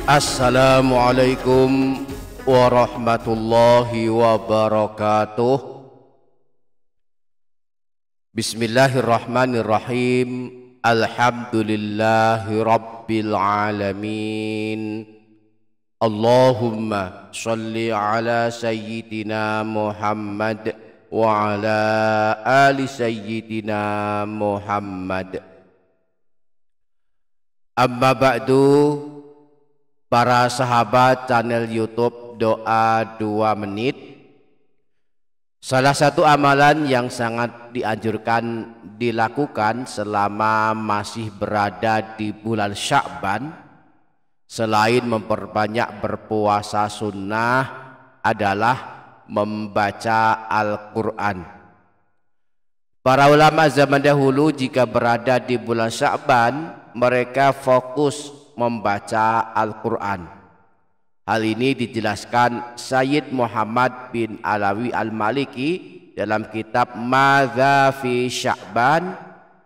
Assalamualaikum warahmatullahi wabarakatuh. Bismillahirrahmanirrahim. Alhamdulillahi rabbil alamin. Allahumma sholli ala sayyidina Muhammad wa ala ali sayyidina Muhammad. Amma ba'du. Para sahabat channel YouTube Doa 2 Menit, salah satu amalan yang sangat dianjurkan dilakukan selama masih berada di bulan Sya'ban, selain memperbanyak berpuasa sunnah, adalah membaca Al-Quran. Para ulama zaman dahulu jika berada di bulan Sya'ban, mereka fokus membaca Al-Quran. Hal ini dijelaskan Sayyid Muhammad bin Alawi Al-Maliki dalam kitab Madza fi Sya'ban.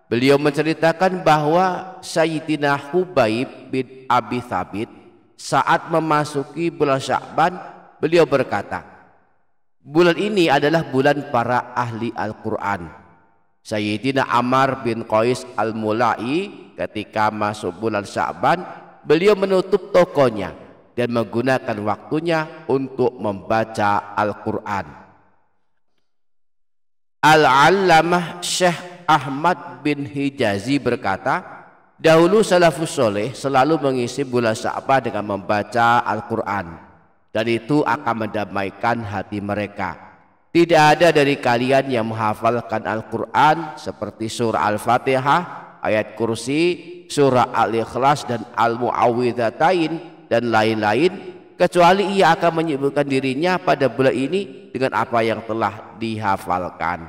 Beliau menceritakan bahwa Sayyidina Hubaib bin Abi Thabit saat memasuki bulan Sya'ban, beliau berkata, bulan ini adalah bulan para ahli Al-Quran. Sayyidina Ammar bin Qais Al-Mulai ketika masuk bulan Sya'ban, beliau menutup tokonya dan menggunakan waktunya untuk membaca Al-Quran. Al-Allamah Syekh Ahmad bin Hijazi berkata, dahulu salafus soleh selalu mengisi bulan Sya'ban dengan membaca Al-Quran, dan itu akan mendamaikan hati mereka. Tidak ada dari kalian yang menghafalkan Al-Quran seperti surah Al-Fatihah, ayat kursi, surah Al-Ikhlas dan Al-Mu'awwidhatain dan lain-lain, kecuali ia akan menyibukkan dirinya pada bulan ini dengan apa yang telah dihafalkan.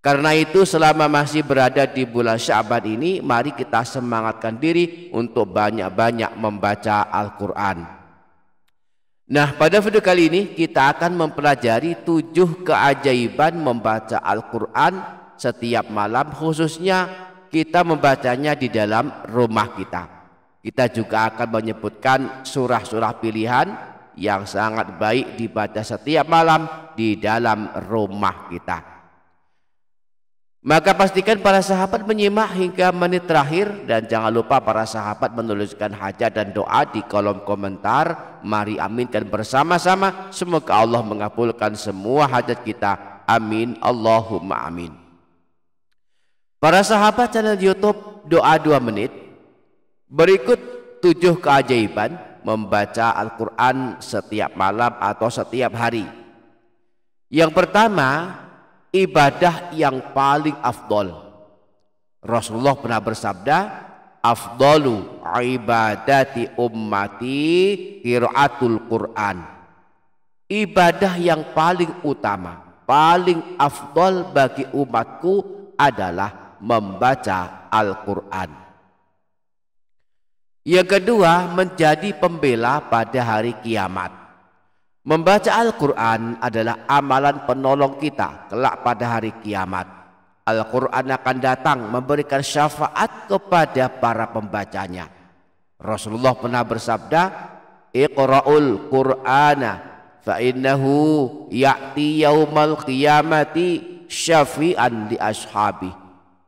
Karena itu selama masih berada di bulan Sya'ban ini, mari kita semangatkan diri untuk banyak-banyak membaca Al-Quran. Nah, pada video kali ini kita akan mempelajari 7 keajaiban membaca Al-Quran setiap malam, khususnya kita membacanya di dalam rumah kita. Kita juga akan menyebutkan surah-surah pilihan yang sangat baik dibaca setiap malam di dalam rumah kita. Maka pastikan para sahabat menyimak hingga menit terakhir, dan jangan lupa para sahabat menuliskan hajat dan doa di kolom komentar. Mari aminkan bersama-sama, semoga Allah mengabulkan semua hajat kita. Amin, Allahumma amin. Para sahabat channel YouTube Doa 2 Menit, berikut 7 keajaiban membaca Al-Quran setiap malam atau setiap hari. Yang pertama, ibadah yang paling afdol. Rasulullah pernah bersabda, afdalu ibadati ummati qiraatul Quran. Ibadah yang paling utama, paling afdol bagi umatku adalah membaca Al-Quran. Yang kedua, menjadi pembela pada hari kiamat. Membaca Al-Quran adalah amalan penolong kita kelak pada hari kiamat. Al-Quran akan datang memberikan syafaat kepada para pembacanya. Rasulullah pernah bersabda, Iqra'ul Qur'ana fa innahu ya'ti yaumal qiyamati syafi'an li ashabi.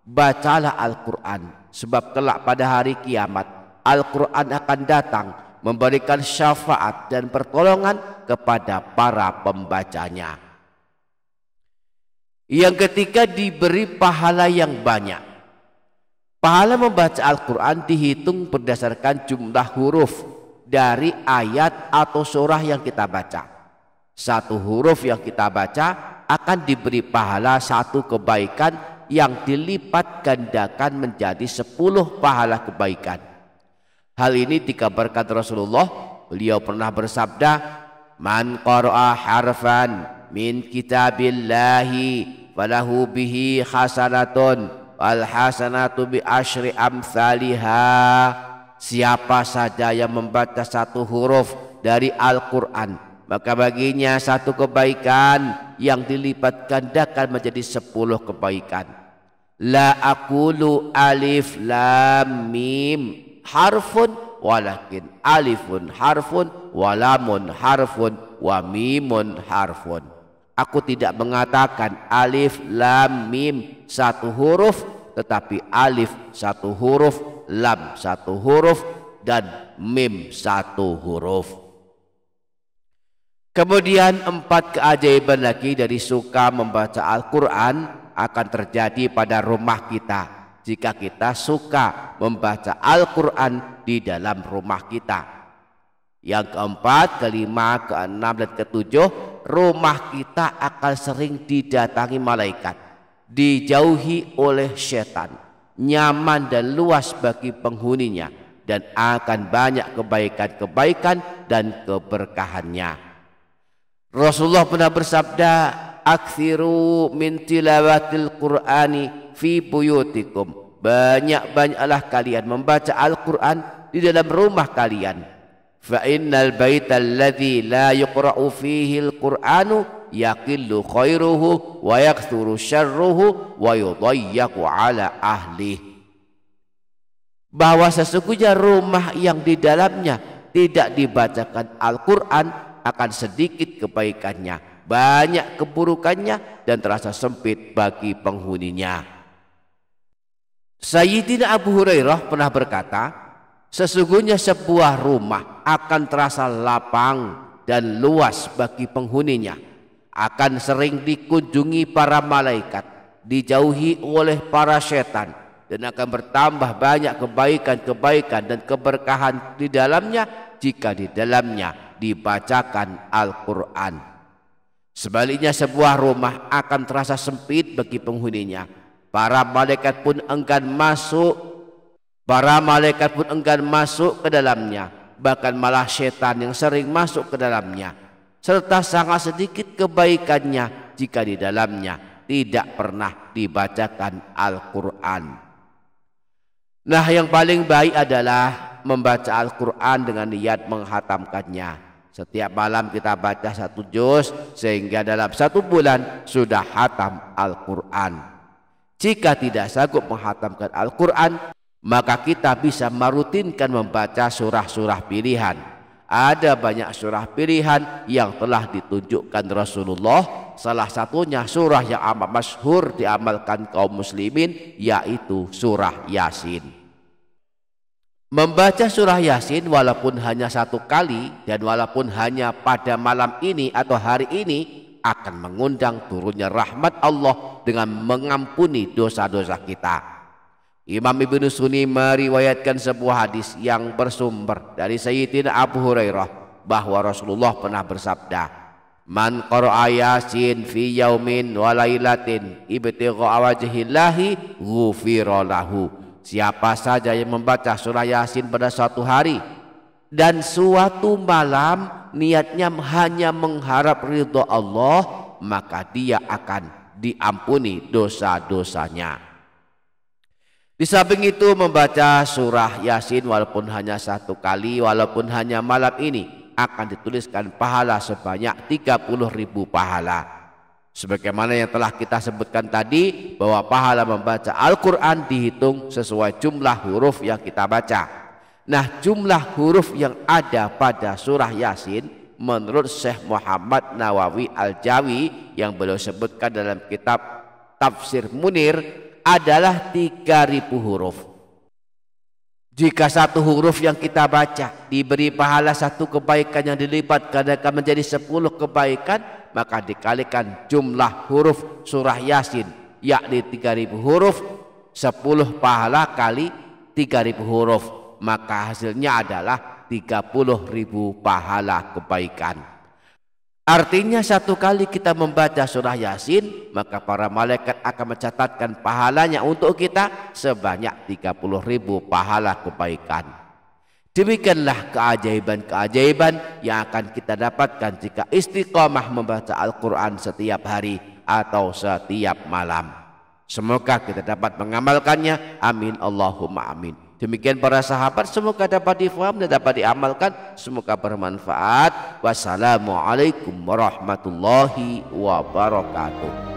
Bacalah Al-Quran, sebab kelak pada hari kiamat Al-Quran akan datang memberikan syafaat dan pertolongan kepada para pembacanya. Yang ketiga, diberi pahala yang banyak. Pahala membaca Al-Quran dihitung berdasarkan jumlah huruf dari ayat atau surah yang kita baca. Satu huruf yang kita baca akan diberi pahala 1 kebaikan yang dilipat gandakan menjadi 10 pahala kebaikan. Hal ini dikabarkan Rasulullah. Beliau pernah bersabda, man qara'a harfan min kitabillahi falahu bihi hasanatun wal hasanatu bi asyri amsalihha. Siapa saja yang membaca 1 huruf dari Al-Quran, maka baginya 1 kebaikan yang dilipat gandakan menjadi 10 kebaikan. La aqulu alif lam mim harfun walakin alifun harfun wa lamun harfun wa mimun harfun. Aku tidak mengatakan alif lam mim satu huruf, tetapi alif satu huruf, lam satu huruf, dan mim satu huruf. Kemudian 4 keajaiban lagi dari suka membaca Al-Quran akan terjadi pada rumah kita jika kita suka membaca Al-Quran di dalam rumah kita. Yang keempat, kelima, keenam, dan ketujuh, rumah kita akan sering didatangi malaikat, dijauhi oleh setan, nyaman dan luas bagi penghuninya, dan akan banyak kebaikan-kebaikan dan keberkahannya. Rasulullah pernah bersabda, "Aktsiru min tilawatil Qur'ani fi buyutikum." Banyak-banyaklah kalian membaca Al-Qur'an di dalam rumah kalian. Fa innal baita alladzi la yuqra'u fihi al-Qur'anu yaqillu khairuhu wa yakthuru syarruhu wa yudayyaqu ala ahli. Bahwa sesungguhnya rumah yang di dalamnya tidak dibacakan Al-Qur'an akan sedikit kebaikannya, banyak keburukannya, dan terasa sempit bagi penghuninya. Sayyidina Abu Hurairah pernah berkata, sesungguhnya sebuah rumah akan terasa lapang dan luas bagi penghuninya, akan sering dikunjungi para malaikat, dijauhi oleh para setan, dan akan bertambah banyak kebaikan-kebaikan dan keberkahan di dalamnya jika di dalamnya dibacakan Al-Quran. Sebaliknya sebuah rumah akan terasa sempit bagi penghuninya. Para malaikat pun enggan masuk ke dalamnya. Bahkan malah setan yang sering masuk ke dalamnya. Serta sangat sedikit kebaikannya jika di dalamnya tidak pernah dibacakan Al-Quran. Nah, yang paling baik adalah membaca Al-Quran dengan niat menghatamkannya. Setiap malam kita baca 1 juz sehingga dalam 1 bulan sudah hatam Al-Quran. Jika tidak sanggup menghatamkan Al-Quran, maka kita bisa merutinkan membaca surah-surah pilihan. Ada banyak surah pilihan yang telah ditunjukkan Rasulullah. Salah satunya surah yang amat masyhur diamalkan kaum muslimin, yaitu surah Yasin. Membaca surah Yasin walaupun hanya 1 kali dan walaupun hanya pada malam ini atau hari ini akan mengundang turunnya rahmat Allah dengan mengampuni dosa-dosa kita. Imam Ibnu Sunni meriwayatkan sebuah hadis yang bersumber dari Sayyidina Abu Hurairah bahwa Rasulullah pernah bersabda, "Man qara'a Yasin fi yaumin wa lailatin ibtigha'a wajhillahi ghufira lahu." Siapa saja yang membaca surah Yasin pada suatu hari dan suatu malam niatnya hanya mengharap ridha Allah, maka dia akan diampuni dosa-dosanya. Di samping itu membaca surah Yasin walaupun hanya 1 kali, walaupun hanya malam ini, akan dituliskan pahala sebanyak 30.000 pahala. Sebagaimana yang telah kita sebutkan tadi, bahwa pahala membaca Al-Quran dihitung sesuai jumlah huruf yang kita baca. Nah, jumlah huruf yang ada pada surah Yasin menurut Syekh Muhammad Nawawi Al-Jawi yang beliau sebutkan dalam kitab Tafsir Munir adalah 3.000 huruf. Jika 1 huruf yang kita baca diberi pahala 1 kebaikan yang dilipat gandakan menjadi 10 kebaikan, maka dikalikan jumlah huruf surah Yasin, yakni 3.000 huruf, 10 pahala kali 3.000 huruf, maka hasilnya adalah 30.000 pahala kebaikan. Artinya 1 kali kita membaca surah Yasin, maka para malaikat akan mencatatkan pahalanya untuk kita sebanyak 30.000 pahala kebaikan. Demikianlah keajaiban-keajaiban yang akan kita dapatkan jika istiqomah membaca Al-Quran setiap hari atau setiap malam. Semoga kita dapat mengamalkannya. Amin Allahumma amin. Demikian para sahabat, semoga dapat difaham dan dapat diamalkan. Semoga bermanfaat. Wassalamualaikum warahmatullahi wabarakatuh.